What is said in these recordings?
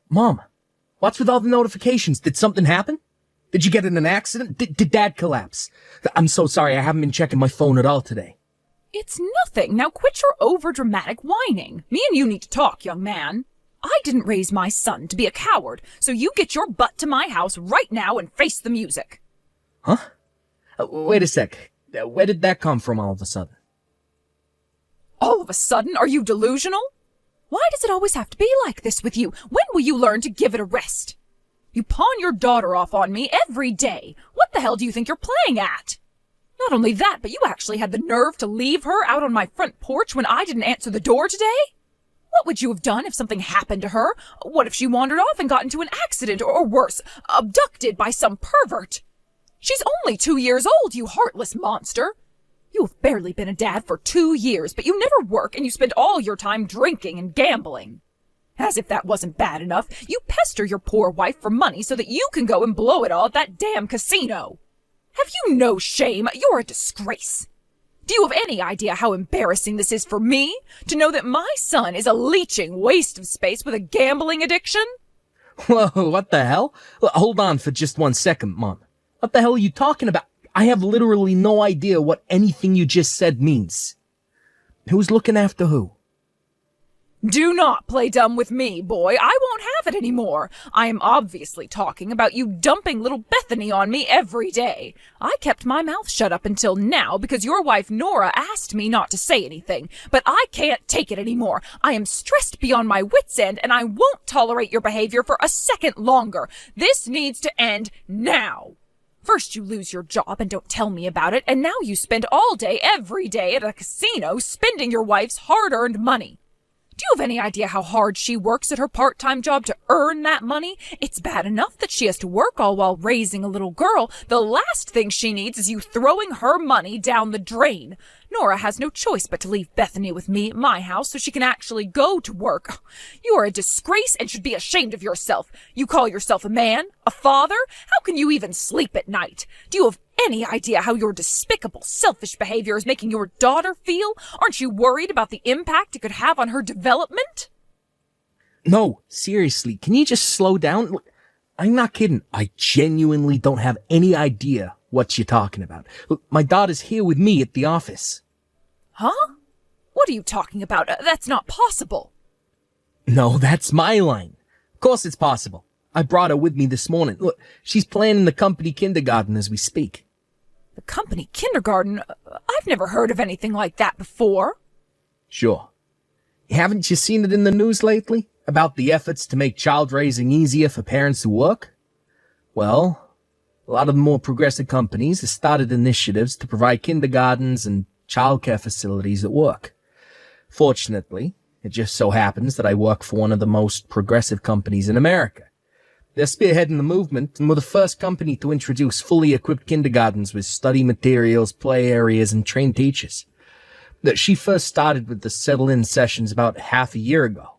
Mom, what's with all the notifications? Did something happen? Did you get in an accident? Did Dad collapse? I'm so sorry, I haven't been checking my phone at all today. It's nothing. Now quit your over-dramatic whining. Me and you need to talk, young man. I didn't raise my son to be a coward, so you get your butt to my house right now and face the music. Huh? Wait a sec. Where did that come from all of a sudden? All of a sudden? Are you delusional? Why does it always have to be like this with you? When will you learn to give it a rest? You pawn your daughter off on me every day. What the hell do you think you're playing at? Not only that, but you actually had the nerve to leave her out on my front porch when I didn't answer the door today? What would you have done if something happened to her? What if she wandered off and got into an accident, or worse, abducted by some pervert? She's only 2 years old, you heartless monster. You have barely been a dad for 2 years, but you never work and you spend all your time drinking and gambling. As if that wasn't bad enough, you pester your poor wife for money so that you can go and blow it all at that damn casino. Have you no shame? You're a disgrace. Do you have any idea how embarrassing this is for me? To know that my son is a leeching waste of space with a gambling addiction? Whoa, what the hell? Hold on for just 1 second, Mom. What the hell are you talking about? I have literally no idea what anything you just said means. Who's looking after who? Do not play dumb with me, boy. I won't have it anymore. I am obviously talking about you dumping little Bethany on me every day. I kept my mouth shut up until now because your wife Nora asked me not to say anything. But I can't take it anymore. I am stressed beyond my wits' end, and I won't tolerate your behavior for a second longer. This needs to end now. First you lose your job and don't tell me about it, and now you spend all day, every day at a casino spending your wife's hard-earned money. Do you have any idea how hard she works at her part-time job to earn that money? It's bad enough that she has to work all while raising a little girl. The last thing she needs is you throwing her money down the drain. Nora has no choice but to leave Bethany with me at my house so she can actually go to work. You are a disgrace and should be ashamed of yourself. You call yourself a man? A father? How can you even sleep at night? Do you have any idea how your despicable, selfish behavior is making your daughter feel? Aren't you worried about the impact it could have on her development? No, seriously, can you just slow down? Look, I'm not kidding. I genuinely don't have any idea what you're talking about. Look, my daughter's here with me at the office. Huh? What are you talking about? That's not possible. No, that's my line. Of course it's possible. I brought her with me this morning. Look, she's playing in the company kindergarten as we speak. The company kindergarten? I've never heard of anything like that before. Sure. Haven't you seen it in the news lately? About the efforts to make child raising easier for parents who work? Well, a lot of the more progressive companies have started initiatives to provide kindergartens and childcare facilities at work. Fortunately, it just so happens that I work for one of the most progressive companies in America. They're spearheading the movement and were the first company to introduce fully equipped kindergartens with study materials, play areas, and trained teachers. She first started with the settle-in sessions about half a year ago.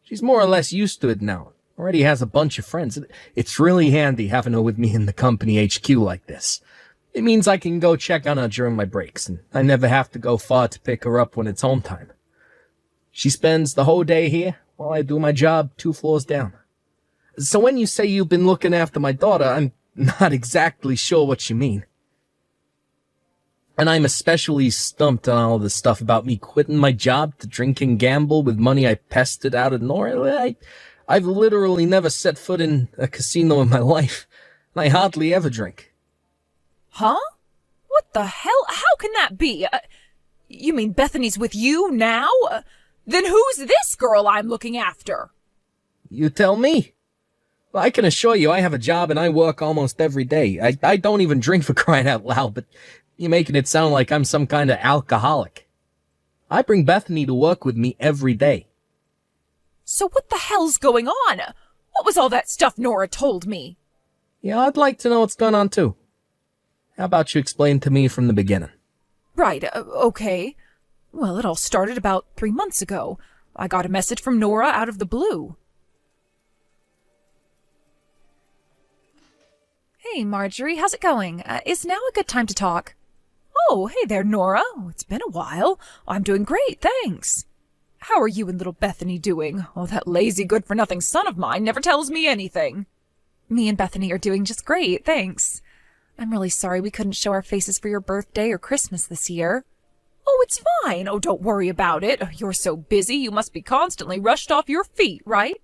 She's more or less used to it now. Already has a bunch of friends. It's really handy having her with me in the company HQ like this. It means I can go check on her during my breaks, and I never have to go far to pick her up when it's home time. She spends the whole day here while I do my job 2 floors down. So when you say you've been looking after my daughter, I'm not exactly sure what you mean. And I'm especially stumped on all this stuff about me quitting my job to drink and gamble with money I pested out of Nora. I've literally never set foot in a casino in my life, and I hardly ever drink. Huh? What the hell? How can that be? You mean Bethany's with you now? Then who's this girl I'm looking after? You tell me. Well, I can assure you I have a job and I work almost every day. I don't even drink for crying out loud, but you're making it sound like I'm some kind of alcoholic. I bring Bethany to work with me every day. So what the hell's going on? What was all that stuff Nora told me? Yeah, I'd like to know what's going on too. How about you explain to me from the beginning? Right, okay. Well, it all started about 3 months ago. I got a message from Nora out of the blue. Hey, Marjorie, how's it going? Is now a good time to talk? Oh, hey there, Nora. It's been a while. I'm doing great, thanks. How are you and little Bethany doing? Oh, that lazy good-for-nothing son of mine never tells me anything. Me and Bethany are doing just great, thanks. I'm really sorry we couldn't show our faces for your birthday or Christmas this year. Oh, it's fine. Oh, don't worry about it. You're so busy you must be constantly rushed off your feet, right?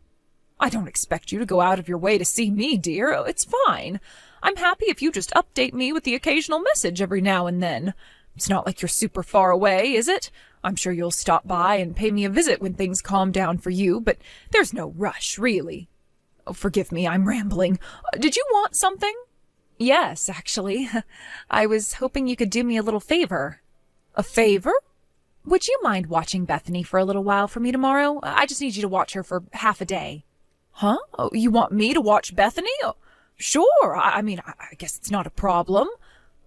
I don't expect you to go out of your way to see me, dear. It's fine. I'm happy if you just update me with the occasional message every now and then. It's not like you're super far away, is it? I'm sure you'll stop by and pay me a visit when things calm down for you, but there's no rush, really. Oh, forgive me, I'm rambling. Did you want something? Yes, actually. I was hoping you could do me a little favor. A favor? Would you mind watching Bethany for a little while for me tomorrow? I just need you to watch her for half a day. Huh? Oh, you want me to watch Bethany? Oh, sure. I mean, I guess it's not a problem.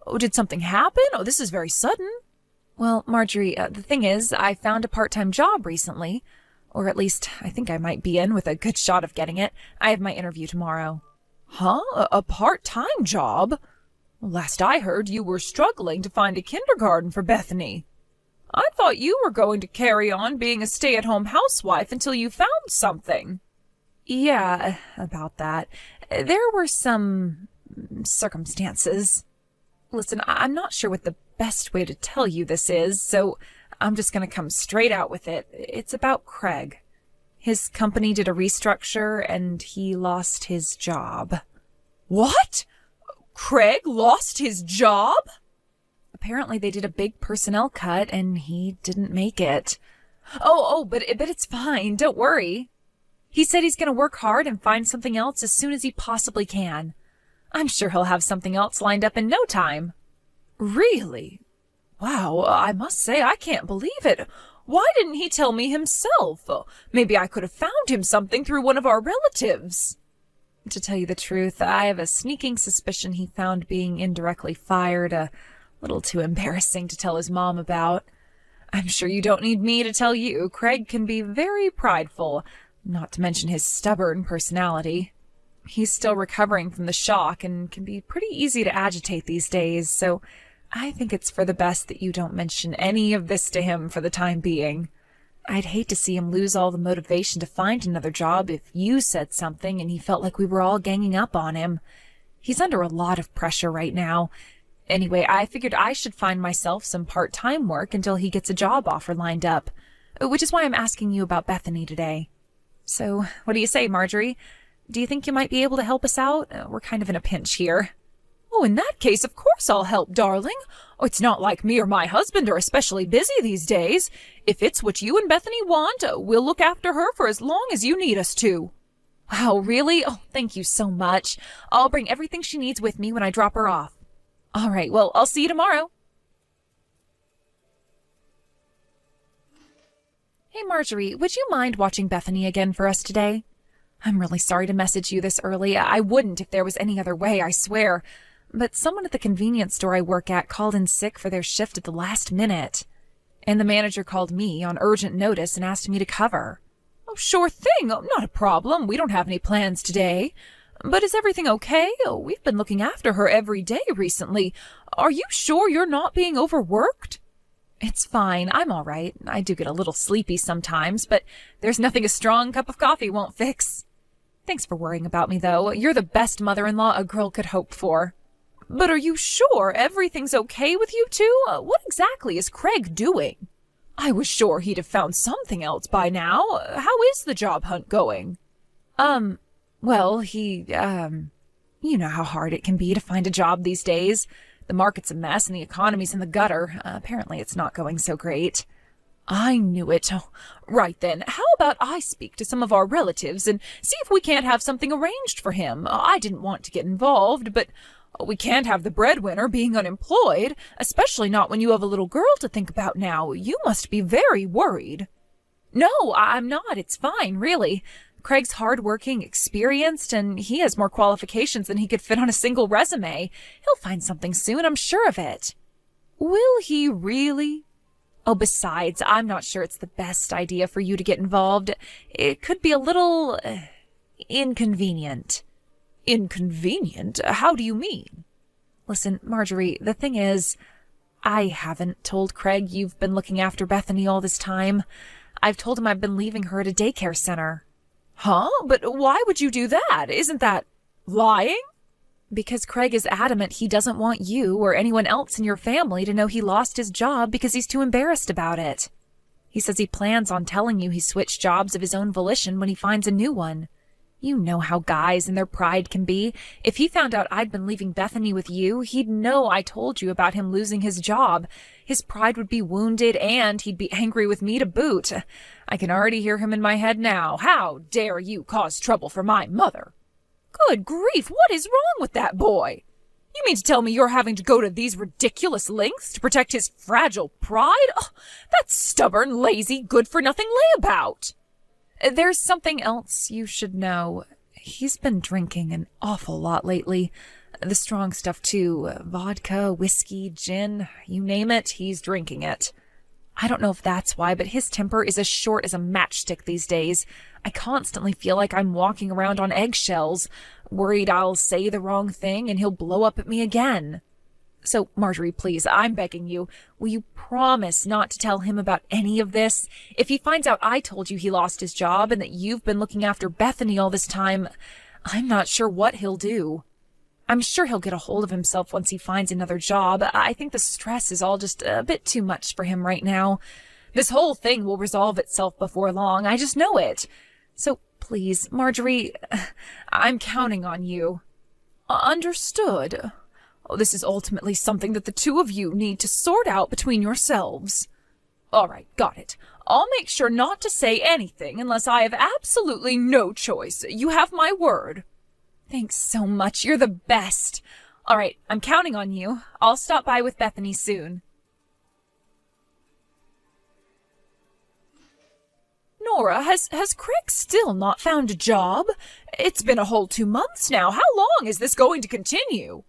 Oh, did something happen? Oh, this is very sudden. Well, Marjorie, the thing is, I found a part-time job recently. Or at least, I think I might be in with a good shot of getting it. I have my interview tomorrow. Huh? A part-time job? Last I heard, you were struggling to find a kindergarten for Bethany. I thought you were going to carry on being a stay-at-home housewife until you found something. Yeah, about that. There were some circumstances. Listen, I'm not sure what the best way to tell you this is, so I'm just going to come straight out with it. It's about Craig. His company did a restructure, and he lost his job. What? Craig lost his job? Apparently they did a big personnel cut, and he didn't make it. But it's fine. Don't worry. He said he's going to work hard and find something else as soon as he possibly can. I'm sure he'll have something else lined up in no time. Really? Wow, I must say I can't believe it. Why didn't he tell me himself? Maybe I could have found him something through one of our relatives. To tell you the truth, I have a sneaking suspicion he found being indirectly fired a little too embarrassing to tell his mom about. I'm sure you don't need me to tell you, Craig can be very prideful, not to mention his stubborn personality. He's still recovering from the shock and can be pretty easy to agitate these days, so I think it's for the best that you don't mention any of this to him for the time being. I'd hate to see him lose all the motivation to find another job if you said something and he felt like we were all ganging up on him. He's under a lot of pressure right now. Anyway, I figured I should find myself some part-time work until he gets a job offer lined up, which is why I'm asking you about Bethany today. So, what do you say, Marjorie? Do you think you might be able to help us out? We're kind of in a pinch here. Oh, in that case, of course I'll help, darling. Oh, it's not like me or my husband are especially busy these days. If it's what you and Bethany want, we'll look after her for as long as you need us to. Wow, really? Oh, thank you so much. I'll bring everything she needs with me when I drop her off. All right, well, I'll see you tomorrow. Hey, Marjorie, would you mind watching Bethany again for us today? I'm really sorry to message you this early. I wouldn't if there was any other way, I swear. But someone at the convenience store I work at called in sick for their shift at the last minute. And the manager called me on urgent notice and asked me to cover. Oh, sure thing. Oh, not a problem. We don't have any plans today. But is everything okay? Oh, we've been looking after her every day recently. Are you sure you're not being overworked? It's fine. I'm all right. I do get a little sleepy sometimes, but there's nothing a strong cup of coffee won't fix. Thanks for worrying about me, though. You're the best mother-in-law a girl could hope for. But are you sure everything's okay with you two? What exactly is Craig doing? I was sure he'd have found something else by now. How is the job hunt going? Well, you know how hard it can be to find a job these days. The market's a mess and the economy's in the gutter. Apparently it's not going so great. I knew it. Oh, right then, how about I speak to some of our relatives and see if we can't have something arranged for him? I didn't want to get involved, but we can't have the breadwinner being unemployed, especially not when you have a little girl to think about now. You must be very worried. No, I'm not. It's fine, really. Craig's hardworking, experienced, and he has more qualifications than he could fit on a single resume. He'll find something soon, I'm sure of it. Will he really? Oh, besides, I'm not sure it's the best idea for you to get involved. It could be a little inconvenient. Inconvenient? How do you mean? Listen, Marjorie, the thing is, I haven't told Craig you've been looking after Bethany all this time. I've told him I've been leaving her at a daycare center. Huh? But why would you do that? Isn't that lying? Because Craig is adamant he doesn't want you or anyone else in your family to know he lost his job because he's too embarrassed about it. He says he plans on telling you he switched jobs of his own volition when he finds a new one. You know how guys and their pride can be. If he found out I'd been leaving Bethany with you, he'd know I told you about him losing his job. His pride would be wounded, and he'd be angry with me to boot. I can already hear him in my head now. How dare you cause trouble for my mother? Good grief, what is wrong with that boy? You mean to tell me you're having to go to these ridiculous lengths to protect his fragile pride? Oh, that's stubborn, lazy, good-for-nothing layabout. There's something else you should know. He's been drinking an awful lot lately. The strong stuff, too. Vodka, whiskey, gin, you name it, he's drinking it. I don't know if that's why, but his temper is as short as a matchstick these days. I constantly feel like I'm walking around on eggshells, worried I'll say the wrong thing and he'll blow up at me again. So, Marjorie, please, I'm begging you, will you promise not to tell him about any of this? If he finds out I told you he lost his job and that you've been looking after Bethany all this time, I'm not sure what he'll do. I'm sure he'll get a hold of himself once he finds another job. I think the stress is all just a bit too much for him right now. This whole thing will resolve itself before long. I just know it. So please, Marjorie, I'm counting on you. Understood. Oh, this is ultimately something that the two of you need to sort out between yourselves. All right, got it. I'll make sure not to say anything unless I have absolutely no choice. You have my word. Thanks so much. You're the best. All right, I'm counting on you. I'll stop by with Bethany soon. Nora, has Craig still not found a job? It's been a whole 2 months now. How long is this going to continue?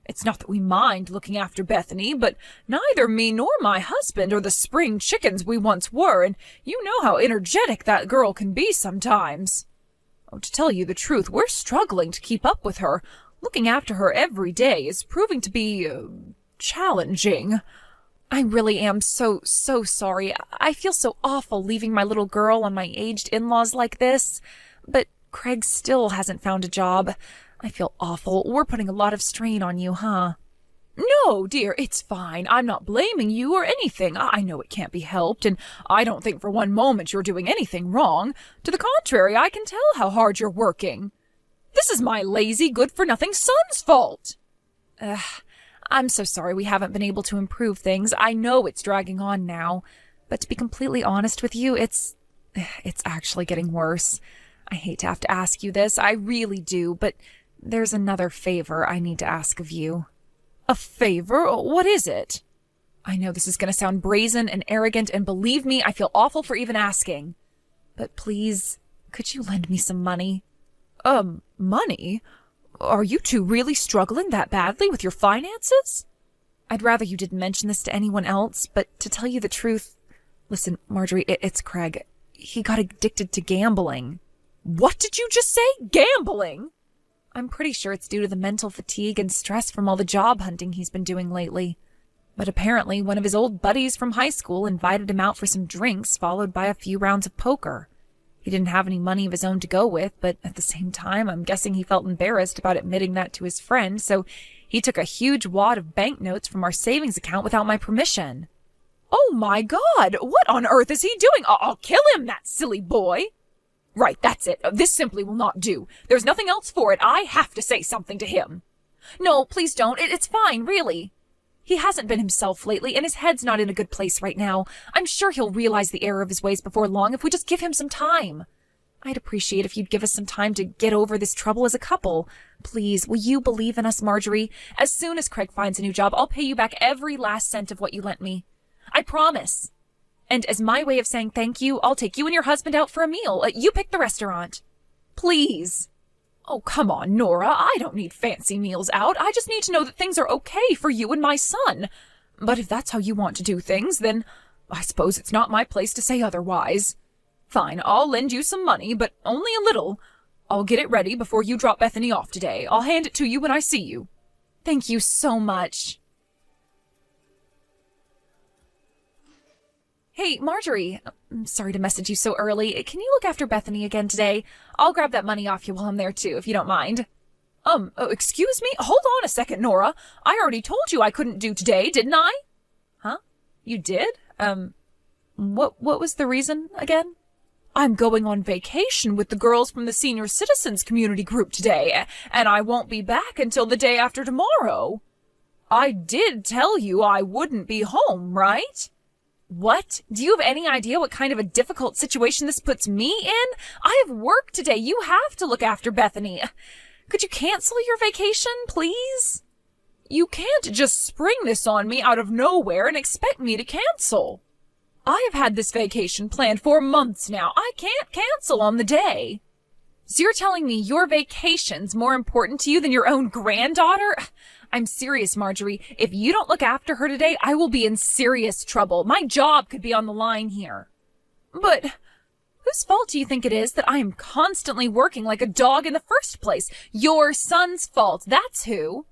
It's not that we mind looking after Bethany, but neither me nor my husband are the spring chickens we once were, and you know how energetic that girl can be sometimes. Oh, to tell you the truth, we're struggling to keep up with her. Looking after her every day is proving to be challenging. I really am so sorry. I feel so awful leaving my little girl on my aged in-laws like this. But Craig still hasn't found a job. I feel awful. We're putting a lot of strain on you, huh? No, dear, it's fine. I'm not blaming you or anything. I know it can't be helped, and I don't think for one moment you're doing anything wrong. To the contrary, I can tell how hard you're working. This is my lazy, good-for-nothing son's fault. I'm so sorry we haven't been able to improve things. I know it's dragging on now. But to be completely honest with you, it's actually getting worse. I hate to have to ask you this, I really do, but there's another favor I need to ask of you. A favor? What is it? I know this is going to sound brazen and arrogant, and believe me, I feel awful for even asking. But please, could you lend me some money? Money? Are you two really struggling that badly with your finances? I'd rather you didn't mention this to anyone else, but to tell you the truth... Listen, Marjorie, it's Craig. He got addicted to gambling. What did you just say? Gambling? I'm pretty sure it's due to the mental fatigue and stress from all the job hunting he's been doing lately. But apparently one of his old buddies from high school invited him out for some drinks, followed by a few rounds of poker. He didn't have any money of his own to go with, but at the same time, I'm guessing he felt embarrassed about admitting that to his friend, so he took a huge wad of banknotes from our savings account without my permission. Oh my God! What on earth is he doing? I'll kill him, that silly boy! Right, that's it. This simply will not do. There's nothing else for it. I have to say something to him. No, please don't. It's fine, really. He hasn't been himself lately, and his head's not in a good place right now. I'm sure he'll realize the error of his ways before long if we just give him some time. I'd appreciate if you'd give us some time to get over this trouble as a couple. Please, will you believe in us, Marjorie? As soon as Craig finds a new job, I'll pay you back every last cent of what you lent me. I promise. And as my way of saying thank you, I'll take you and your husband out for a meal. You pick the restaurant. Please. Oh, come on, Nora. I don't need fancy meals out. I just need to know that things are okay for you and my son. But if that's how you want to do things, then I suppose it's not my place to say otherwise. Fine, I'll lend you some money, but only a little. I'll get it ready before you drop Bethany off today. I'll hand it to you when I see you. Thank you so much. Hey, Marjorie. I'm sorry to message you so early. Can you look after Bethany again today? I'll grab that money off you while I'm there too, if you don't mind. Excuse me? Hold on a second, Nora. I already told you I couldn't do today, didn't I? Huh? You did? What was the reason again? I'm going on vacation with the girls from the Senior Citizens Community Group today, and I won't be back until the day after tomorrow. I did tell you I wouldn't be home, right? What? Do you have any idea what kind of a difficult situation this puts me in? I have work today. You have to look after Bethany. Could you cancel your vacation, please? You can't just spring this on me out of nowhere and expect me to cancel. I have had this vacation planned for months now. I can't cancel on the day. So you're telling me your vacation's more important to you than your own granddaughter? I'm serious, Marjorie. If you don't look after her today, I will be in serious trouble. My job could be on the line here. But whose fault do you think it is that I am constantly working like a dog in the first place? Your son's fault, that's who.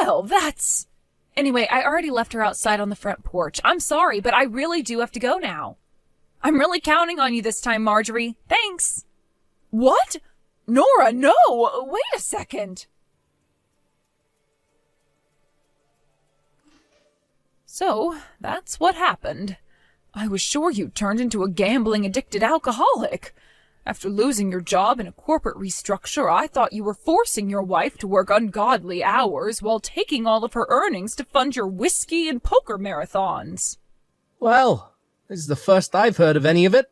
Well, that's... Anyway, I already left her outside on the front porch. I'm sorry, but I really do have to go now. I'm really counting on you this time, Marjorie. Thanks. What? Nora, no! Wait a second. So, that's what happened. I was sure you turned into a gambling-addicted alcoholic. After losing your job in a corporate restructure, I thought you were forcing your wife to work ungodly hours while taking all of her earnings to fund your whiskey and poker marathons. Well, this is the first I've heard of any of it.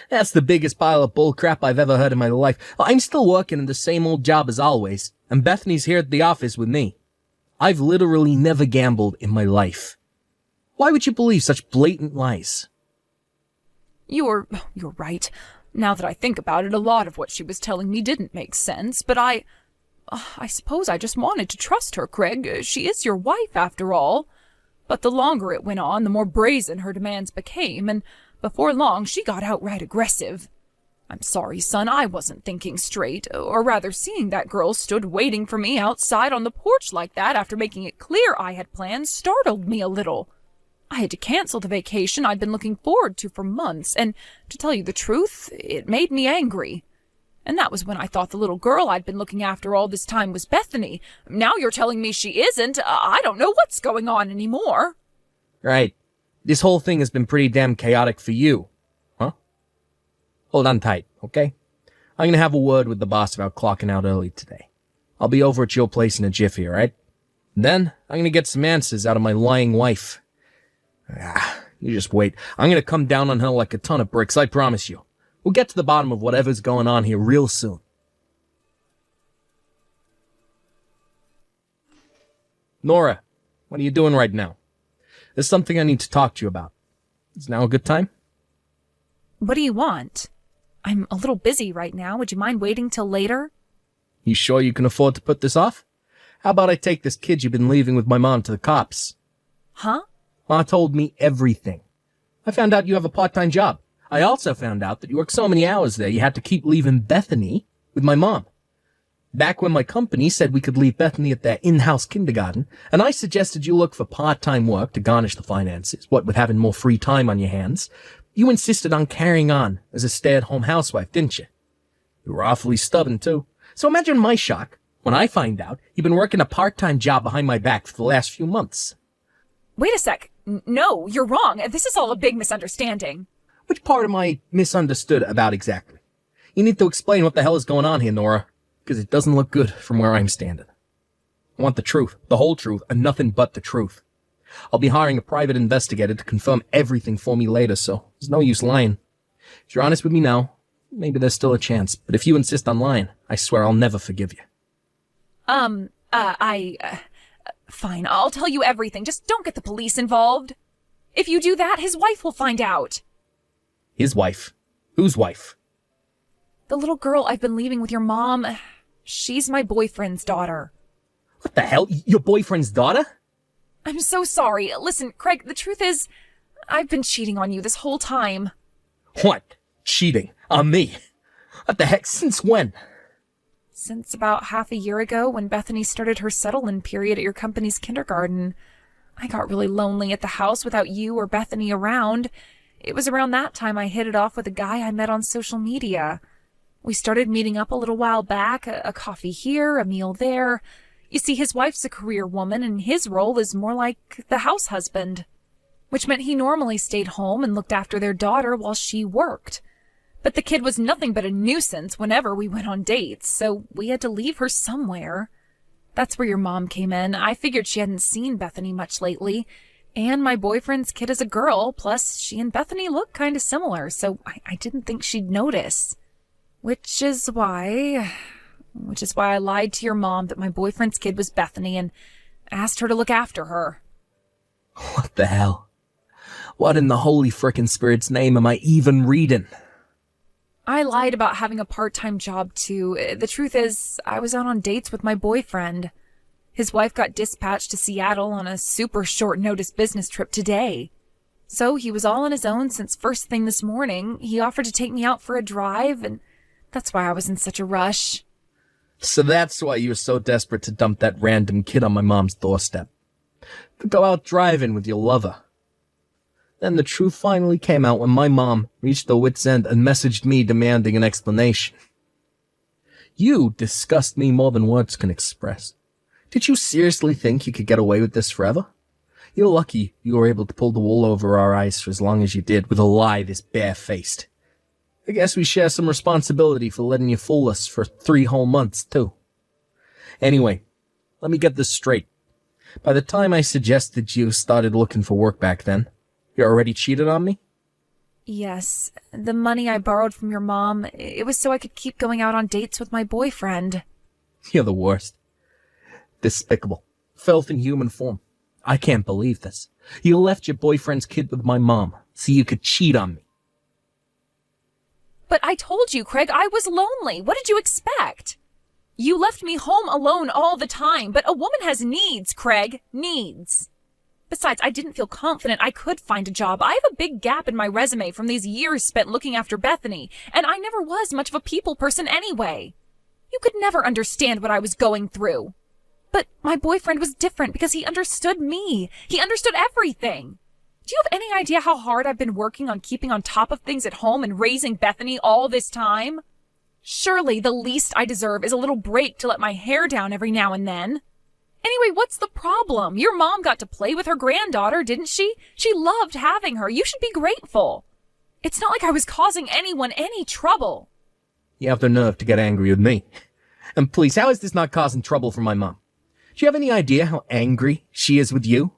That's the biggest pile of bullcrap I've ever heard in my life. I'm still working in the same old job as always, and Bethany's here at the office with me. I've literally never gambled in my life. Why would you believe such blatant lies? You're right. Now that I think about it, a lot of what she was telling me didn't make sense, but I suppose I just wanted to trust her, Craig. She is your wife, after all. But the longer it went on, the more brazen her demands became, and before long she got outright aggressive. I'm sorry, son, I wasn't thinking straight, or rather seeing that girl stood waiting for me outside on the porch like that after making it clear I had plans startled me a little. I had to cancel the vacation I'd been looking forward to for months, and to tell you the truth, it made me angry. And that was when I thought the little girl I'd been looking after all this time was Bethany. Now you're telling me she isn't. I don't know what's going on anymore. Right. This whole thing has been pretty damn chaotic for you. Huh? Hold on tight, okay? I'm gonna have a word with the boss about clocking out early today. I'll be over at your place in a jiffy, alright? Then, I'm gonna get some answers out of my lying wife. You just wait. I'm gonna come down on her like a ton of bricks, I promise you. We'll get to the bottom of whatever's going on here real soon. Nora, what are you doing right now? There's something I need to talk to you about. Is now a good time? What do you want? I'm a little busy right now. Would you mind waiting till later? You sure you can afford to put this off? How about I take this kid you've been leaving with my mom to the cops? Huh? Ma told me everything. I found out you have a part-time job. I also found out that you work so many hours there you had to keep leaving Bethany with my mom. Back when my company said we could leave Bethany at their in-house kindergarten, and I suggested you look for part-time work to garnish the finances, what with having more free time on your hands, you insisted on carrying on as a stay-at-home housewife, didn't you? You were awfully stubborn, too. So imagine my shock when I find out you've been working a part-time job behind my back for the last few months. Wait a sec. No, you're wrong. This is all a big misunderstanding. Which part am I misunderstood about exactly? You need to explain what the hell is going on here, Nora, because it doesn't look good from where I'm standing. I want the truth, the whole truth, and nothing but the truth. I'll be hiring a private investigator to confirm everything for me later, so there's no use lying. If you're honest with me now, maybe there's still a chance, but if you insist on lying, I swear I'll never forgive you. Fine, I'll tell you everything. Just don't get the police involved. If you do that, his wife will find out. His wife? Whose wife? The little girl I've been leaving with your mom. She's my boyfriend's daughter. What the hell? Your boyfriend's daughter? I'm so sorry. Listen, Craig, the truth is, I've been cheating on you this whole time. What? Cheating? On me? What the heck? Since when? Since about half a year ago when Bethany started her settle-in period at your company's kindergarten. I got really lonely at the house without you or Bethany around. It was around that time I hit it off with a guy I met on social media. We started meeting up a little while back, a coffee here, a meal there. You see, his wife's a career woman, and his role is more like the house husband, which meant he normally stayed home and looked after their daughter while she worked. But the kid was nothing but a nuisance whenever we went on dates, so we had to leave her somewhere. That's where your mom came in. I figured she hadn't seen Bethany much lately, and my boyfriend's kid is a girl, plus she and Bethany look kind of similar, so I didn't think she'd notice. Which is why I lied to your mom that my boyfriend's kid was Bethany and asked her to look after her. What the hell? What in the holy frickin' spirit's name am I even reading? I lied about having a part-time job, too. The truth is, I was out on dates with my boyfriend. His wife got dispatched to Seattle on a super short-notice business trip today. So he was all on his own since first thing this morning. He offered to take me out for a drive, and that's why I was in such a rush. So that's why you were so desperate to dump that random kid on my mom's doorstep. To go out driving with your lover. Then the truth finally came out when my mom reached her wit's end and messaged me demanding an explanation. You disgust me more than words can express. Did you seriously think you could get away with this forever? You're lucky you were able to pull the wool over our eyes for as long as you did with a lie this bare-faced. I guess we share some responsibility for letting you fool us for 3 whole months, too. Anyway, let me get this straight. By the time I suggested you started looking for work back then, you already cheated on me? Yes. The money I borrowed from your mom, it was so I could keep going out on dates with my boyfriend. You're the worst. Despicable. Filth in human form. I can't believe this. You left your boyfriend's kid with my mom so you could cheat on me. But I told you, Craig, I was lonely. What did you expect? You left me home alone all the time, but a woman has needs, Craig. Needs. Besides, I didn't feel confident I could find a job. I have a big gap in my resume from these years spent looking after Bethany, and I never was much of a people person anyway. You could never understand what I was going through. But my boyfriend was different because he understood me. He understood everything. Do you have any idea how hard I've been working on keeping on top of things at home and raising Bethany all this time? Surely the least I deserve is a little break to let my hair down every now and then. Anyway, what's the problem? Your mom got to play with her granddaughter, didn't she? She loved having her. You should be grateful. It's not like I was causing anyone any trouble. You have the nerve to get angry with me. And please, how is this not causing trouble for my mom? Do you have any idea how angry she is with you?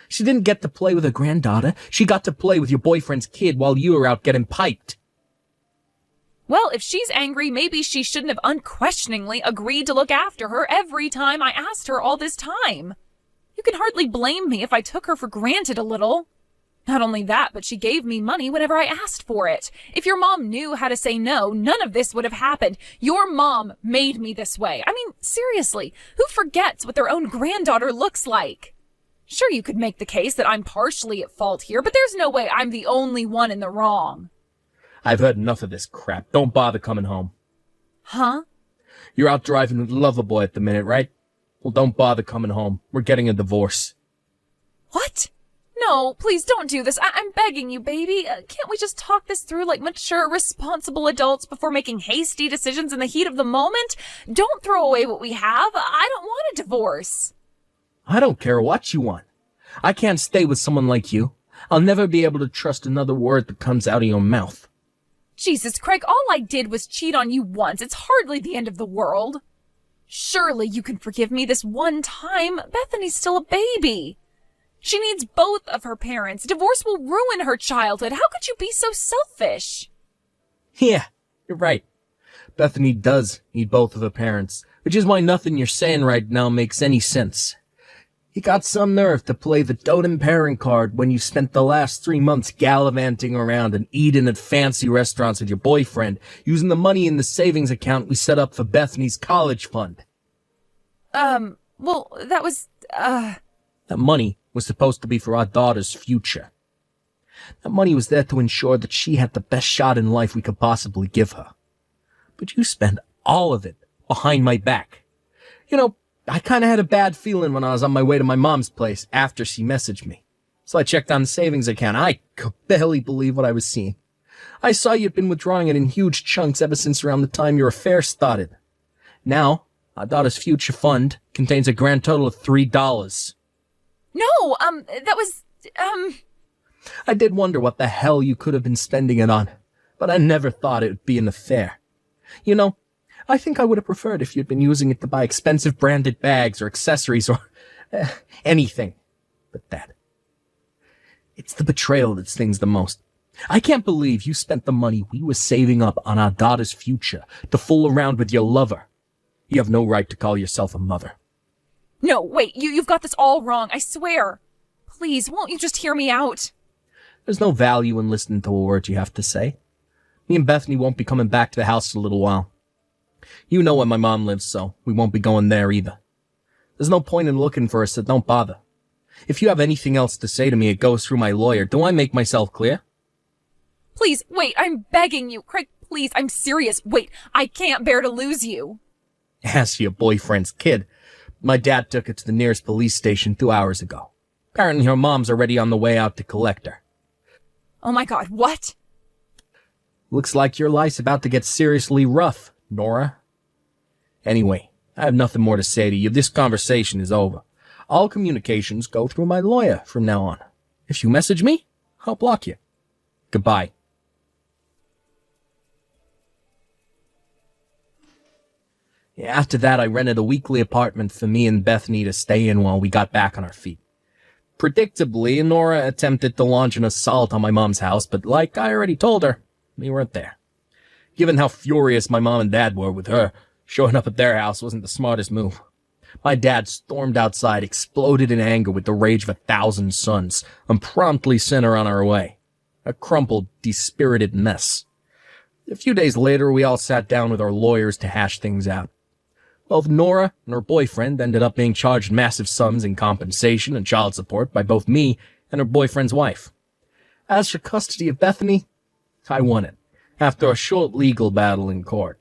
She didn't get to play with her granddaughter. She got to play with your boyfriend's kid while you were out getting piped. Well, if she's angry, maybe she shouldn't have unquestioningly agreed to look after her every time I asked her all this time. You can hardly blame me if I took her for granted a little. Not only that, but she gave me money whenever I asked for it. If your mom knew how to say no, none of this would have happened. Your mom made me this way. I mean, seriously, who forgets what their own granddaughter looks like? Sure, you could make the case that I'm partially at fault here, but there's no way I'm the only one in the wrong. I've heard enough of this crap. Don't bother coming home. Huh? You're out driving with Loverboy at the minute, right? Well, don't bother coming home. We're getting a divorce. What? No, please don't do this. I'm begging you, baby. Can't we just talk this through like mature, responsible adults before making hasty decisions in the heat of the moment? Don't throw away what we have. I don't want a divorce. I don't care what you want. I can't stay with someone like you. I'll never be able to trust another word that comes out of your mouth. Jesus, Craig, all I did was cheat on you once. It's hardly the end of the world. Surely you can forgive me this one time. Bethany's still a baby. She needs both of her parents. Divorce will ruin her childhood. How could you be so selfish? Yeah, you're right. Bethany does need both of her parents, which is why nothing you're saying right now makes any sense. You got some nerve to play the doting parent card when you spent the last 3 months gallivanting around and eating at fancy restaurants with your boyfriend, using the money in the savings account we set up for Bethany's college fund. Well, that was, That money was supposed to be for our daughter's future. That money was there to ensure that she had the best shot in life we could possibly give her. But you spent all of it behind my back. You know, I kind of had a bad feeling when I was on my way to my mom's place after she messaged me. So I checked on the savings account. I could barely believe what I was seeing. I saw you'd been withdrawing it in huge chunks ever since around the time your affair started. Now, our daughter's future fund contains a grand total of $3. No, that was, I did wonder what the hell you could have been spending it on, but I never thought it would be an affair. You know, I think I would have preferred if you'd been using it to buy expensive branded bags or accessories or anything but that. It's the betrayal that stings the most. I can't believe you spent the money we were saving up on our daughter's future to fool around with your lover. You have no right to call yourself a mother. No, wait, you've got this all wrong, I swear. Please, won't you just hear me out? There's no value in listening to a word you have to say. Me and Bethany won't be coming back to the house for a little while. You know where my mom lives, so we won't be going there either. There's no point in looking for us, so don't bother. If you have anything else to say to me, it goes through my lawyer. Do I make myself clear? Please, wait, I'm begging you. Craig, please, I'm serious. Wait, I can't bear to lose you. As for your boyfriend's kid, my dad took it to the nearest police station 2 hours ago. Apparently her mom's already on the way out to collect her. Oh my God, what? Looks like your life's about to get seriously rough, Nora. Anyway, I have nothing more to say to you. This conversation is over. All communications go through my lawyer from now on. If you message me, I'll block you. Goodbye. After that, I rented a weekly apartment for me and Bethany to stay in while we got back on our feet. Predictably, Nora attempted to launch an assault on my mom's house, but like I already told her, we weren't there. Given how furious my mom and dad were with her, showing up at their house wasn't the smartest move. My dad stormed outside, exploded in anger with the rage of 1,000 suns, and promptly sent her on our way. A crumpled, dispirited mess. A few days later, we all sat down with our lawyers to hash things out. Both Nora and her boyfriend ended up being charged massive sums in compensation and child support by both me and her boyfriend's wife. As for custody of Bethany, I won it, after a short legal battle in court.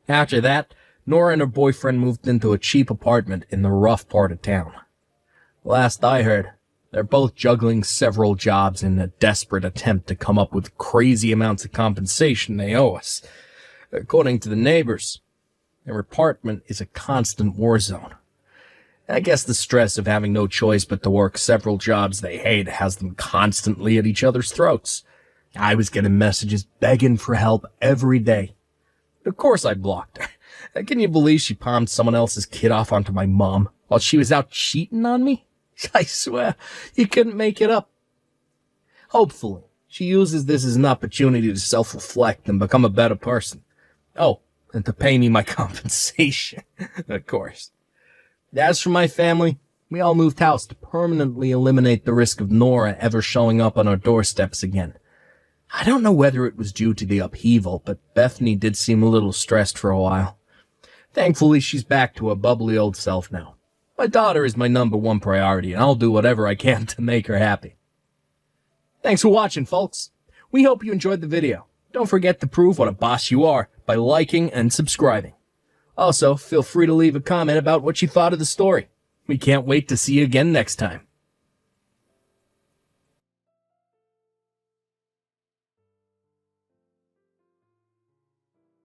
After that, Nora and her boyfriend moved into a cheap apartment in the rough part of town. Last I heard, they're both juggling several jobs in a desperate attempt to come up with crazy amounts of compensation they owe us. According to the neighbors, their apartment is a constant war zone. I guess the stress of having no choice but to work several jobs they hate has them constantly at each other's throats. I was getting messages begging for help every day. Of course I blocked her. Can you believe she palmed someone else's kid off onto my mom while she was out cheating on me? I swear, you couldn't make it up. Hopefully, she uses this as an opportunity to self-reflect and become a better person. Oh, and to pay me my compensation, of course. As for my family, we all moved house to permanently eliminate the risk of Nora ever showing up on our doorsteps again. I don't know whether it was due to the upheaval, but Bethany did seem a little stressed for a while. Thankfully, she's back to her bubbly old self now. My daughter is my #1 priority, and I'll do whatever I can to make her happy. Thanks for watching, folks. We hope you enjoyed the video. Don't forget to prove what a boss you are by liking and subscribing. Also, feel free to leave a comment about what you thought of the story. We can't wait to see you again next time.